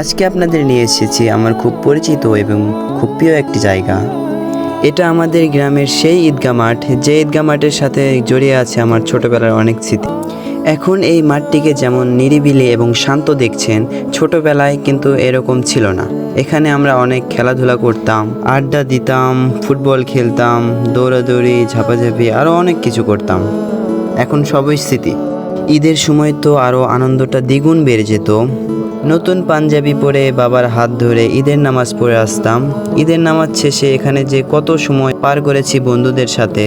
আজকে আপনাদের নিয়ে এসেছি আমার খুব পরিচিত এবং খুব প্রিয় একটি জায়গা। এটা আমাদের গ্রামের সেই ঈদগাহ মাঠ, যে ঈদগাহ মাঠের সাথে জড়িয়ে আছে আমার ছোটবেলার অনেক স্মৃতি। এখন এই মাঠটিকে যেমন নিরিবিলি এবং শান্ত দেখছেন, ছোটবেলায় কিন্তু এরকম ছিল না। এখানে আমরা অনেক খেলাধুলা করতাম, আড্ডা দিতাম, ফুটবল খেলতাম, দৌড়াদৌড়ি, ঝাপাঝাপি, আরও অনেক কিছু করতাম। এখন সবই স্মৃতি। ঈদের সময় তো আরও আনন্দটা দ্বিগুণ বেড়ে যেত। নতুন পাঞ্জাবি পরে বাবার হাত ধরে ঈদের নামাজ পড়ে আসতাম। ঈদের নামাজ শেষে এখানে যে কত সময় পার করেছি বন্ধুদের সাথে।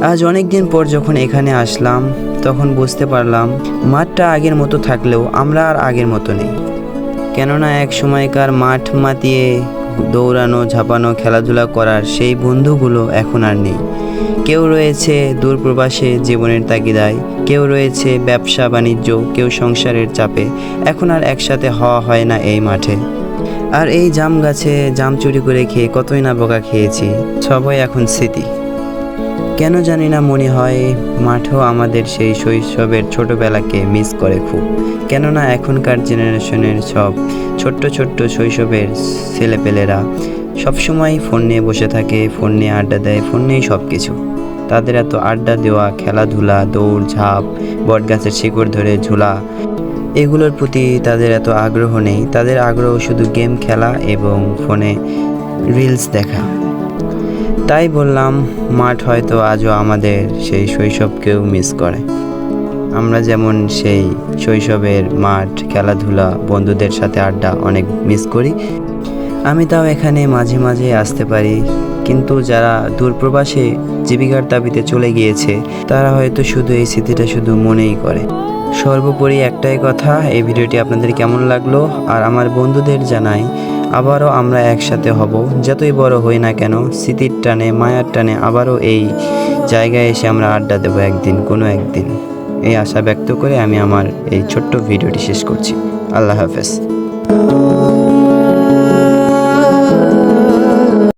আজ অনেক দিন পর যখন এখানে আসলাম তখন বুঝতে পারলাম মাঠটা আগের মতো থাকলেও আমরা আর আগের মতো নেই। কেননা এক সময়কার মাঠ মাতিয়ে দৌড়ানো, ঝাঁপানো, খেলাধুলা করার সেই বন্ধুগুলো এখন আর নেই। কেউ রয়েছে দূরপ্রবাসে জীবনের তাগিদায়, কেউ রয়েছে ব্যবসা বাণিজ্য, কেউ সংসারের চাপে। এখন আর একসাথে হওয়া হয় না এই মাঠে। আর এই জাম গাছে জাম চুরি করে খেয়ে কতই না বোকা খেয়েছি, সবই এখন স্মৃতি। কেন জানি না মনে হয় মাঠও আমাদের সেই শৈশবের ছোটোবেলাকে মিস করে খুব। কেননা এখনকার জেনারেশনের সব ছোট্ট ছোট্ট শৈশবের ছেলেপেলেরা সবসময় ফোন নিয়ে বসে থাকে, ফোন নিয়ে আড্ডা দেয়, ফোন নিয়েই সব কিছু। তাদের এত আড্ডা দেওয়া, খেলাধুলা, দৌড় ঝাঁপ, বটগাছের শিকড় ধরে ঝোলা, এগুলোর প্রতি তাদের এত আগ্রহ নেই। তাদের আগ্রহ শুধু গেম খেলা এবং ফোনে রিলস দেখা। তাই বললাম মাঠ হয়তো আজও আমাদের সেই শৈশবকেও মিস করে। আমরা যেমন সেই শৈশবের মাঠ, খেলাধুলা, বন্ধুদের সাথে আড্ডা অনেক মিস করি। আমি তাও এখানে মাঝে মাঝে আসতে পারি, কিন্তু যারা দূরপ্রবাসে জীবিকার দাবিতে চলে গিয়েছে তারা হয়তো শুধু এই স্মৃতিটা শুধু মনেই করে। সর্বোপরি একটাই কথা, এই ভিডিওটি আপনাদের কেমন লাগলো আর আমার বন্ধুদের জানাই আবারও আমরা একসাথে হব। যতই বড় হই না কেন, স্মৃতির টানে, মায়ার টানে আবারও এই জায়গায় এসে আমরা আড্ডা দেবো একদিন, কোনো একদিন। এই আশা ব্যক্ত করে আমি আমার এই ছোট্ট ভিডিওটি শেষ করছি। আল্লাহ হাফেজ।